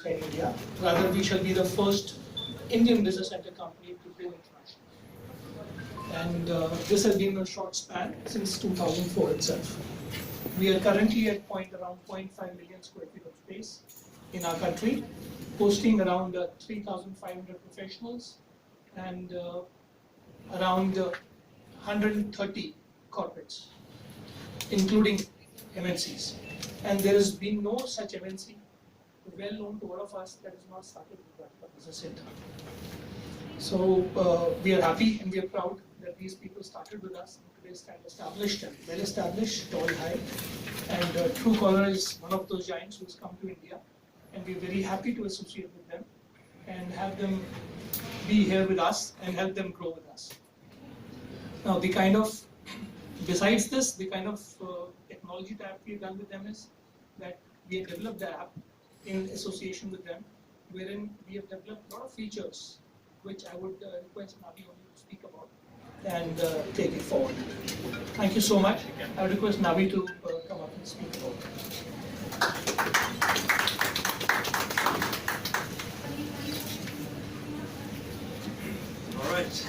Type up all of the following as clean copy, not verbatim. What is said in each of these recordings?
in India. Rather, we shall be the first Indian business center company to go international. And this has been a short span since 2004 itself. We are currently at around 0.5 million square feet of space in our country, hosting around 3,500 professionals and around 130 corporates, including MNCs. And there has been no such MNC well known to all of us that is not started with Vatika Business Centre. So we are happy and we are proud that these people started with us and today stand established and well established, tall, high. And Truecaller is one of those giants who has come to India, and we are very happy to associate with them and have them be here with us and help them grow with us. Now, besides this, the kind of technology that we have done with them is that we have developed the app in association with them, wherein we have developed a lot of features, which I would request Nami to speak about and take it forward. Thank you so much. I would request Nami to come up and speak about it. All right.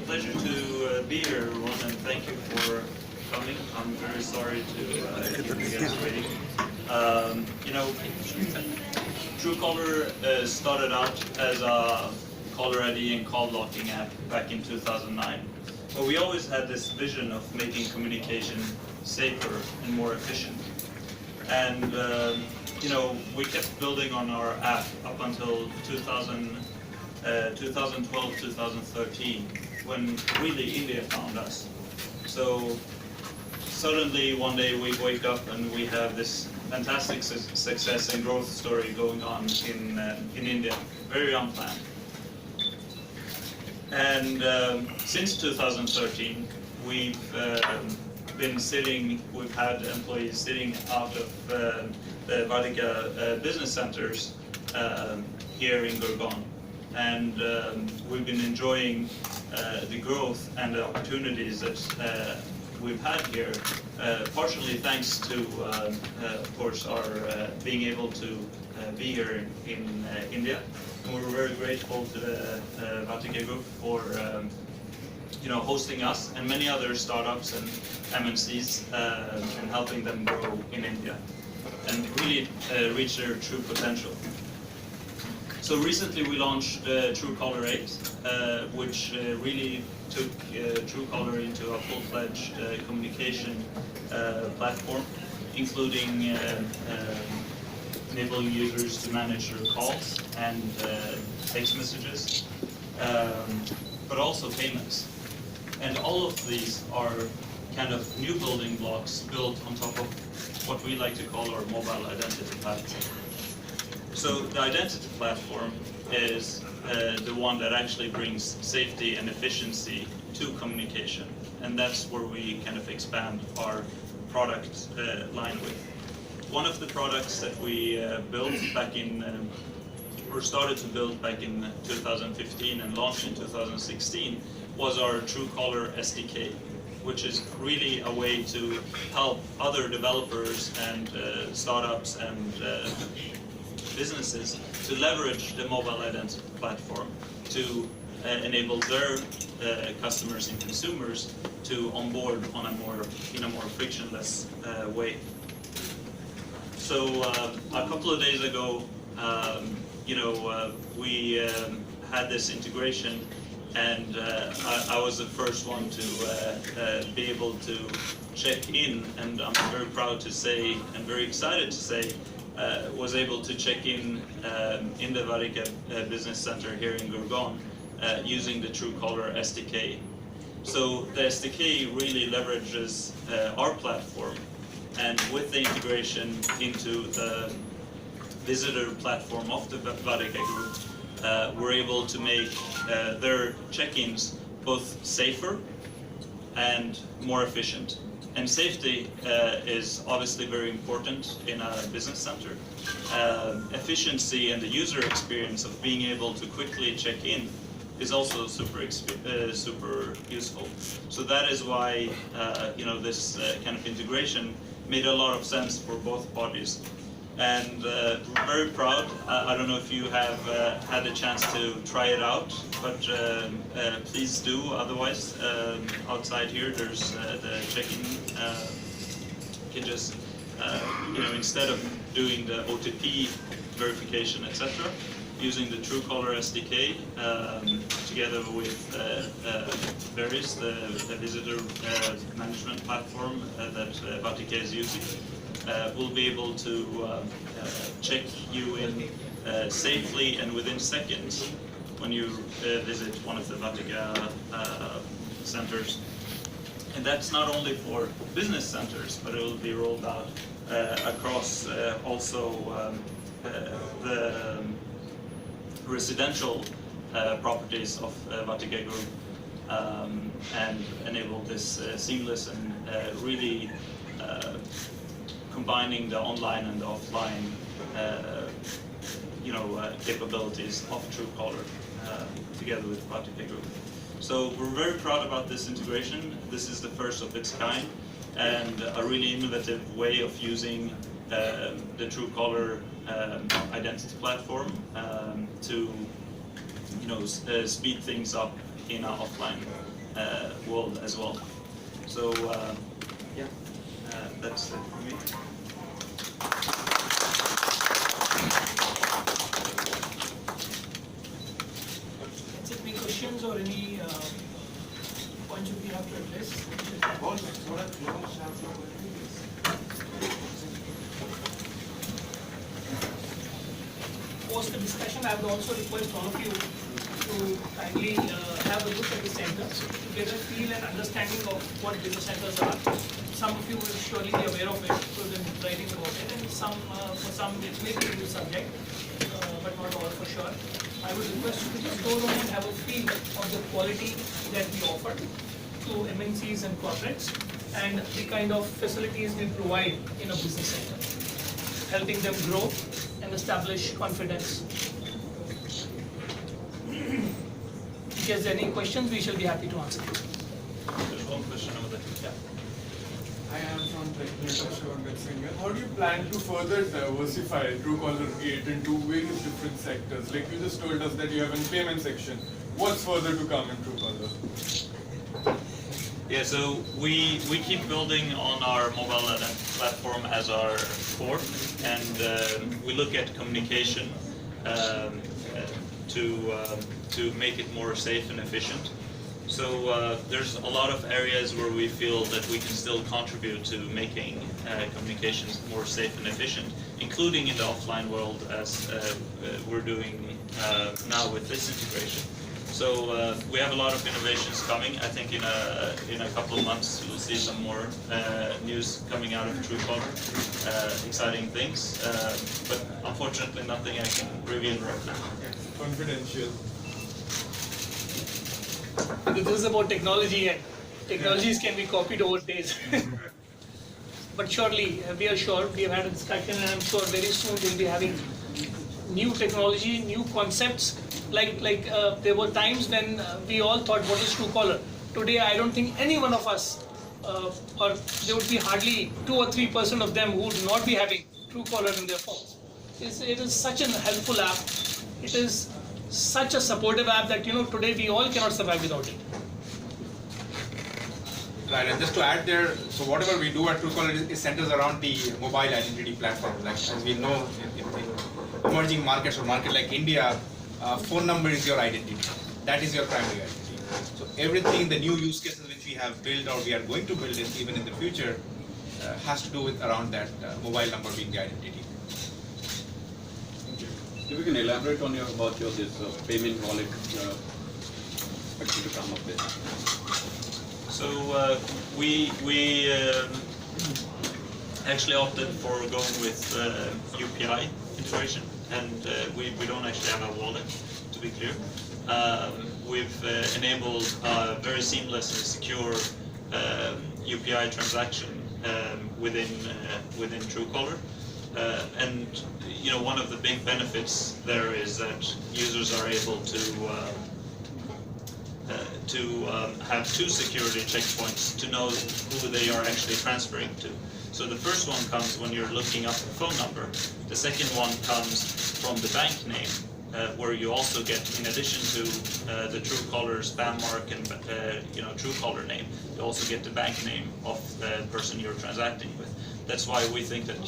Pleasure to be here, everyone, and thank you for coming. I'm very sorry to keep you guys waiting. Truecaller started out as a caller ID and call blocking app back in 2009. But we always had this vision of making communication safer and more efficient. And we kept building on our app up until 2012, 2013, when really India found us. So suddenly one day we wake up and we have this fantastic success and growth story going on in India, very unplanned. And since 2013, we've had employees sitting out of the Vatika Business Centers here in Gurgaon. And we've been enjoying the growth and the opportunities that we've had here, partially thanks to, of course, our being able to be here in India. And we're very grateful to the Vatika Group for hosting us and many other startups and MNCs and helping them grow in India and really reach their true potential. So recently we launched Truecaller 8, which really took Truecaller into a full-fledged communication platform, including enabling users to manage their calls and text messages, but also payments. And all of these are kind of new building blocks built on top of what we like to call our mobile identity platform. So the identity platform is the one that actually brings safety and efficiency to communication, and that's where we kind of expand our product line with. One of the products that we started to build back in 2015 and launched in 2016 was our Truecaller Sdk, which is really a way to help other developers and startups and businesses to leverage the mobile identity platform to enable their customers and consumers to onboard in a more frictionless way. So a couple of days ago, we had this integration, and I was the first one to be able to check in, and I'm very proud to say and very excited to say was able to check in the Vatika Business Centre here in Gurgaon using the Truecaller SDK. So the SDK really leverages our platform, and with the integration into the visitor platform of the Vatika Group, we're able to make their check-ins both safer and more efficient. And safety is obviously very important in a business center. Efficiency and the user experience of being able to quickly check in is also super useful. So that is why this kind of integration made a lot of sense for both parties. and we're very proud. I don't know if you have had a chance to try it out, but please do. Otherwise, outside here, there's the check-in. You can just, instead of doing the Otp verification, etc., using the Truecaller Sdk together with Various, the visitor management platform that Vatika is using, we'll be able to check you in safely and within seconds when you visit one of the Vatika centers. And that's not only for business centers, but it will be rolled out across also the residential properties of Vatika Group, and enable this seamless and really combining the online and the offline capabilities of Truecaller together with Vatika Group. So we're very proud about this integration. This is the first of its kind and a really innovative way of using the Truecaller identity platform to speed things up in our offline world as well. So that's it for me. That's it. Any questions or any points we have to address? Post the discussion, I would also request all of you to kindly have a look at the center to get a feel and understanding of what business centers are. Some of you will surely be aware of it because they've been writing about it, and for some it may be a new subject, but not all for sure. I would request you to just go around and have a feel of the quality that we offer to MNCs and corporates and the kind of facilities we provide in a business center, helping them grow and establish confidence. If there's any questions, we shall be happy to answer. There's one question over there. Yeah. I am from Truecaller Sdk. How do you plan to further diversify Truecaller 8 into various different sectors? Like you just told us that you have a payment section. What's further to come in Truecaller? Yeah, so we keep building on our mobile platform as our core, and we look at communication to make it more safe and efficient. So there's a lot of areas where we feel that we can still contribute to making communications more safe and efficient, including in the offline world as we're doing now with this integration. So we have a lot of innovations coming. I think in a couple of months you'll see some more news coming out of Truecaller, exciting things. But unfortunately, nothing I can reveal right now. Confidential. This is about technology, and technologies can be copied over days. But surely, we are sure, we have had a discussion, and I'm sure very soon we'll be having new technology, new concepts. Like there were times when we all thought, what is Truecaller? Today, I don't think any one of us, or there would be hardly 2 or 3% of them who would not be having Truecaller in their phones. It is such a helpful app. It is such a supportive app that today we all cannot survive without it. Right, and just to add there, so whatever we do at Truecaller is centers around the mobile identity platform. Like as we know, in emerging markets or market like India, phone number is your identity. That is your primary identity. So everything, the new use cases which we have built or we are going to build even in the future, has to do with around that mobile number being the identity. If you can elaborate on about your this payment wallet expected to come up with. So we actually opted for going with UPI integration, and we don't actually have a wallet, to be clear. We've enabled a very seamless and secure UPI transaction within Truecaller. And one of the big benefits there is that users are able to have 2 security checkpoints to know who they are actually transferring to. So the first one comes when you're looking up a phone number. The second one comes from the bank name, where you also get, in addition to the Truecaller spam mark and Truecaller name, you also get the bank name of the person you're transacting with. That's why we think that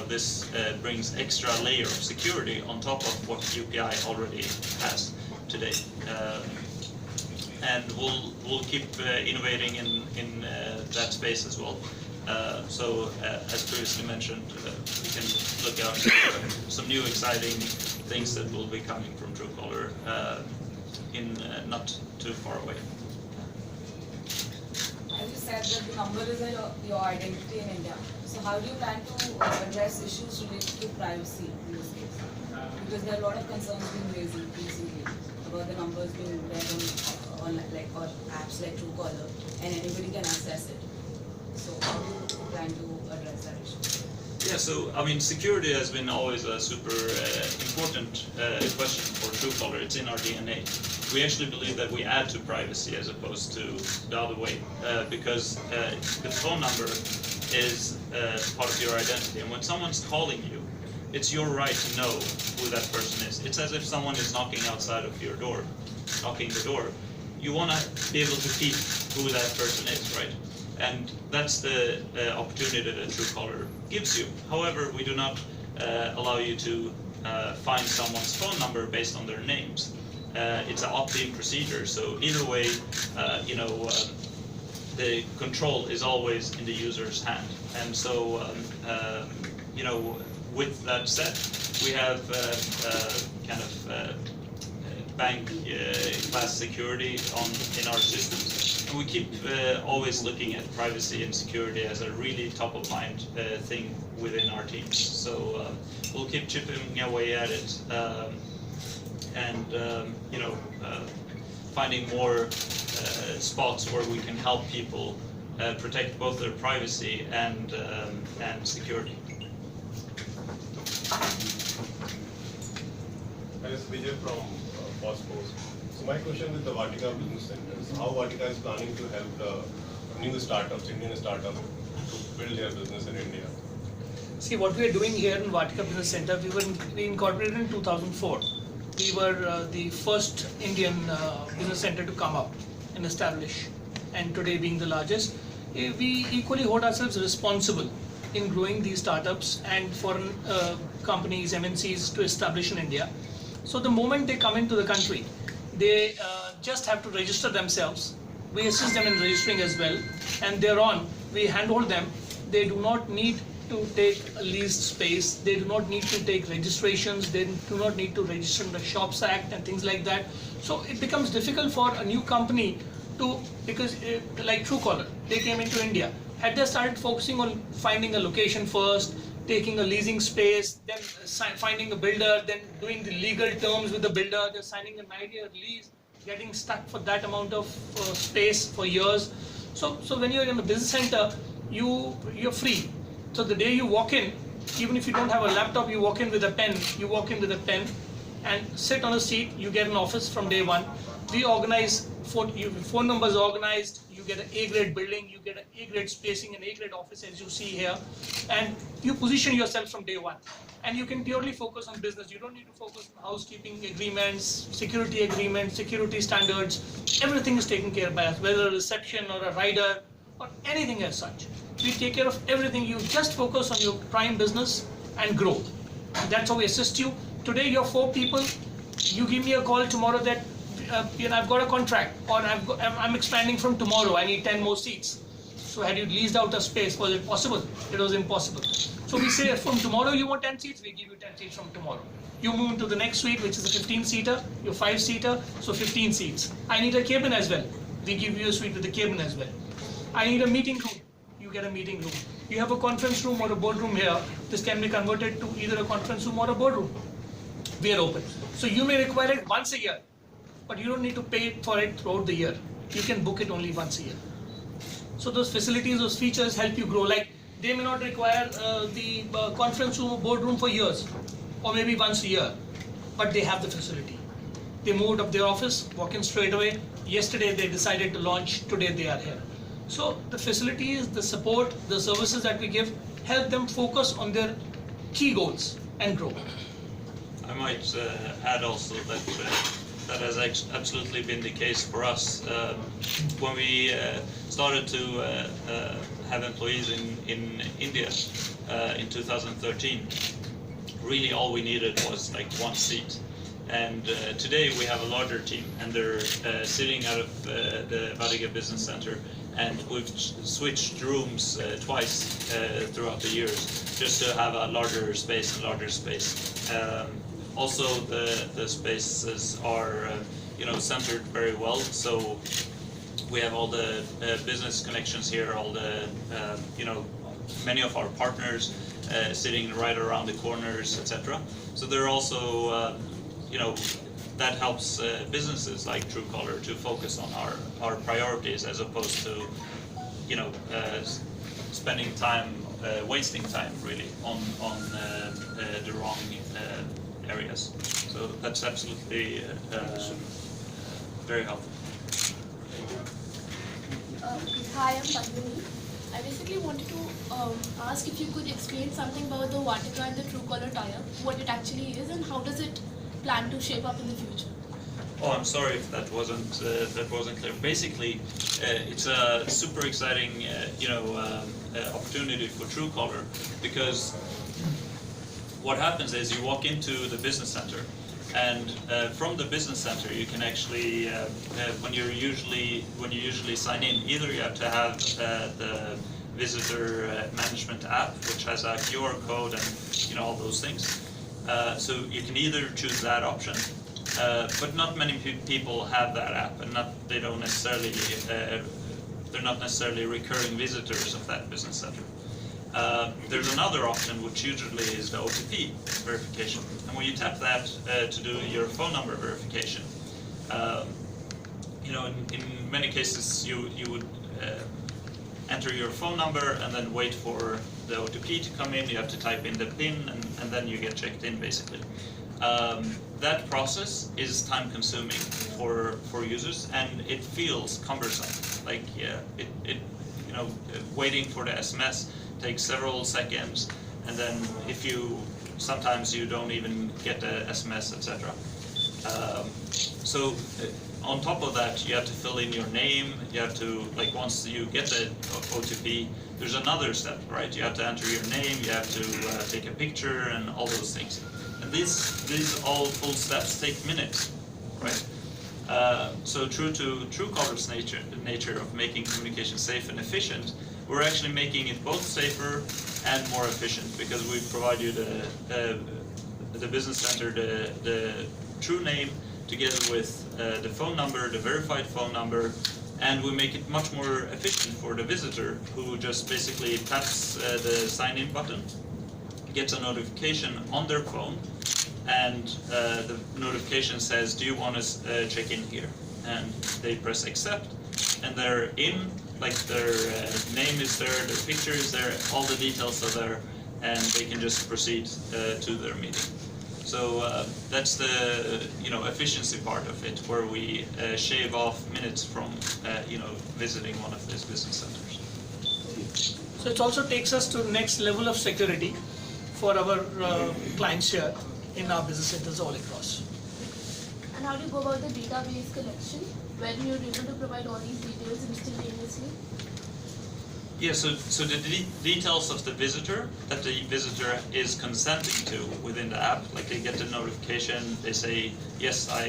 this brings extra layer of security on top of what UPI already has today. And we'll keep innovating in that space as well. As previously mentioned, we can look out for some new exciting things that will be coming from Truecaller in not too far away. As you said, that the number is your identity in India. So how do you plan to address issues related to privacy in this case? Because there are a lot of concerns being raised recently about the numbers being read on apps like Truecaller, and anybody can access it. So how do you plan to address that issue? Yeah, so I mean, security has been always a super important question for Truecaller. It's in our DNA. We actually believe that we add to privacy as opposed to the other way, because the phone number is part of your identity. And when someone's calling you, it's your right to know who that person is. It's as if someone is knocking outside of your door, knocking the door. You want to be able to keep who that person is, right? And that's the opportunity that Truecaller gives you. However, we do not allow you to find someone's phone number based on their names. It's an opt-in procedure, so either way, the control is always in the user's hand. And so, with that said, we have bank class security in our systems, and we keep always looking at privacy and security as a really top of mind thing within our teams. So we'll keep chipping away at it, finding more spots where we can help people protect both their privacy and security. Hi, this is Vijay from Postpost. So my question with the Vatika Business Centre is how Vatika is planning to help the new startups, Indian startups, to build their business in India. See, what we are doing here in Vatika Business Centre, we incorporated in 2004. We were the first Indian business center to come up and establish, and today being the largest, we equally hold ourselves responsible in growing these startups and foreign companies, MNCs to establish in India. So the moment they come into the country, they just have to register themselves. We assist them in registering as well, and thereon we handhold them. They do not need to take a leased space, they do not need to take registrations, they do not need to register in the Shops Act and things like that. So it becomes difficult for a new company to, because like Truecaller, they came into India. Had they started focusing on finding a location first, taking a leasing space, then finding a builder, then doing the legal terms with the builder, then signing a 9-year lease, getting stuck for that amount of space for years. So when you're in a business center, you're free. So the day you walk in, even if you don't have a laptop, you walk in with a pen, and sit on a seat, you get an office from day one. We organize, phone numbers organized, you get an A-grade building, you get an A-grade spacing, an A-grade office as you see here, and you position yourself from day one. And you can purely focus on business. You don't need to focus on housekeeping agreements, security standards. Everything is taken care of by us, whether a reception or a rider or anything as such. We take care of everything. You just focus on your prime business and grow. That's how we assist you. Today you're 4 people. You give me a call tomorrow that I've got a contract, or I'm expanding from tomorrow. I need 10 more seats. So had you leased out a space, was it possible? It was impossible. So we say from tomorrow you want 10 seats, we give you 10 seats from tomorrow. You move into the next suite, which is a 15-seater, your 5-seater, so 15 seats. I need a cabin as well. We give you a suite with a cabin as well. I need a meeting room. You get a meeting room. You have a conference room or a boardroom here. This can be converted to either a conference room or a boardroom. We are open. So you may require it once a year, but you don't need to pay for it throughout the year. You can book it only once a year. So those facilities, those features help you grow. Like they may not require the conference room or boardroom for years, or maybe once a year, but they have the facility. They moved up their office, walk in straight away. Yesterday they decided to launch, today they are here. So the facilities, the support, the services that we give help them focus on their key goals and grow. I might add also that that has absolutely been the case for us. When we started to have employees in India in 2013, really all we needed was like one seat. And today we have a larger team, and they're sitting out of the Vatika Business Centre, and we've switched rooms twice throughout the years, just to have a larger space. Also, the spaces are centered very well, so we have all the business connections here, all the many of our partners sitting right around the corners, etc. So they're also that helps businesses like Truecaller to focus on our priorities, as opposed to spending time, wasting time really on the wrong areas. So that's absolutely very helpful. Hi, I'm Padmini. I basically wanted to ask if you could explain something about the Vatika and the Truecaller tie-up, what it actually is, and how does it plan to shape up in the future? Oh, I'm sorry if that wasn't clear. Basically, it's a super exciting opportunity for Truecaller, because what happens is you walk into the business center, and from the business center you can actually when you usually sign in, either you have to have the visitor management app, which has a QR code and all those things. So you can either choose that option, but not many people have that app, and they're not necessarily recurring visitors of that business center. There's another option, which usually is the Otp verification, and when you tap that to do your phone number verification, in many cases you would enter your phone number and then wait for the Otp to come in. You have to type in the PIN, and then you get checked in, basically. That process is time consuming for users, and it feels cumbersome. Like waiting for the SMS takes several seconds, and then sometimes you don't even get the SMS, etc. So on top of that, you have to fill in your name. You have to, once you get the OTP, there's another step, right? You have to enter your name, you have to take a picture, and all those things. And these all full steps take minutes, right? So true to Truecaller's nature of making communication safe and efficient, we're actually making it both safer and more efficient, because we provide you the business center, the true name, together with the phone number, the verified phone number, and we make it much more efficient for the visitor, who just basically taps the sign-in button, gets a notification on their phone, and the notification says, do you want to check in here? And they press accept, and they're in, their name is there, their picture is there, all the details are there, and they can just proceed to their meeting. So that's the efficiency part of it, where we shave off minutes from visiting one of these business centers. So it also takes us to the next level of security for our clients here in our business centers all across. And how do you go about the database collection, when you're able to provide all these details instantaneously? Yeah, so the details of the visitor that the visitor is consenting to within the app, they get the notification, they say, yes, I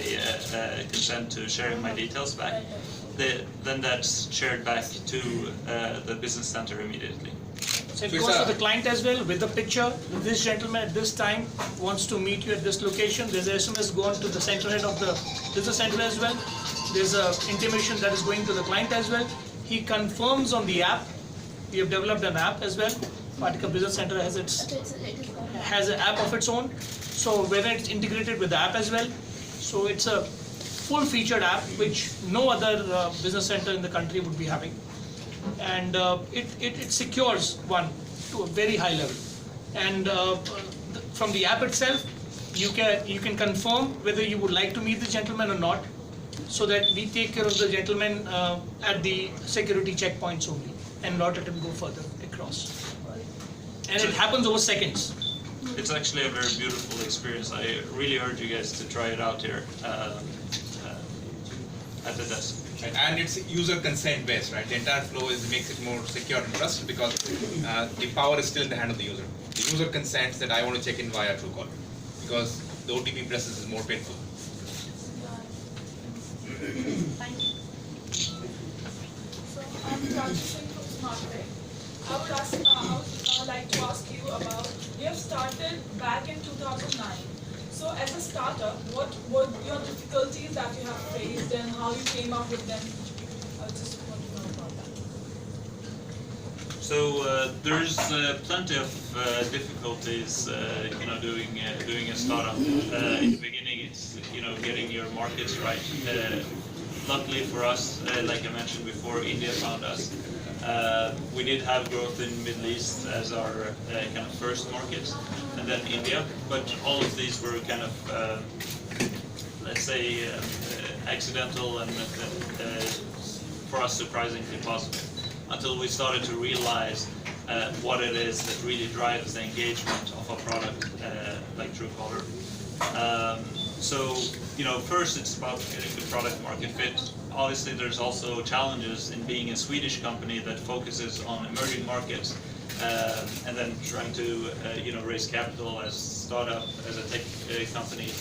consent to sharing my details back, then that's shared back to the business center immediately. So it goes to the client as well with the picture. This gentleman at this time wants to meet you at this location. There's a SMS going to the center head of the business center as well. There's a intimation that is going to the client as well. He confirms on the app. We have developed an app as well. Vatika Business Centre has an app of its own. So whether it's integrated with the app as well. So it's a full-featured app which no other business center in the country would be having. And it secures one to a very high level. And from the app itself, you can confirm whether you would like to meet the gentleman or not. so that we take care of the gentleman at the security checkpoints only and not let him go further across. And it happens over seconds. It's actually a very beautiful experience. I really urge you guys to try it out here at the desk. Right. And it's user consent based, right? The entire flow makes it more secure and trusted because the power is still in the hand of the user. The user consents that I want to check in via Truecaller because the OTP process is more painful. Thank you. So I'm transitioning from SmartTech. I would like to ask you about, you have started back in 2009. So as a startup, what were your difficulties that you have faced and how you came up with them? I just want to know about that. So there's plenty of difficulties, doing a startup. In the beginning, it's getting your markets right. Luckily for us, like I mentioned before, India found us. We did have growth in Middle East as our kind of first market, and then India. But all of these were kind of, let's say, accidental and for us surprisingly positive. Until we started to realize what it is that really drives the engagement of a product like Truecaller. So, first it's about getting the product market fit. Obviously, there's also challenges in being a Swedish company that focuses on emerging markets and then trying to, raise capital as startup, as a tech company,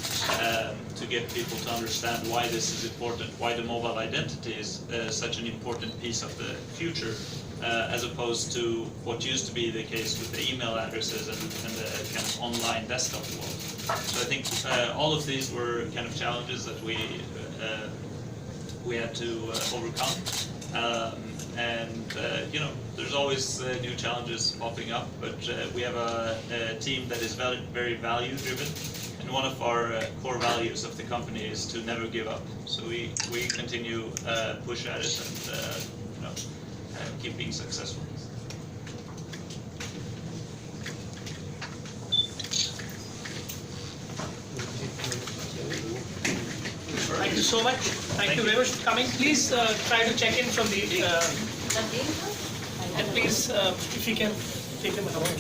to get people to understand why this is important, why the mobile identity is such an important piece of the future, as opposed to what used to be the case with the email addresses and the kind of online desktop world. So I think all of these were kind of challenges that we had to overcome. There's always new challenges popping up, but we have a team that is very value driven, and one of our core values of the company is to never give up. So we continue push at it and keep being successful. Thank you so much. Thank you very much for coming. Please try to check in from the and please, if you can take them away.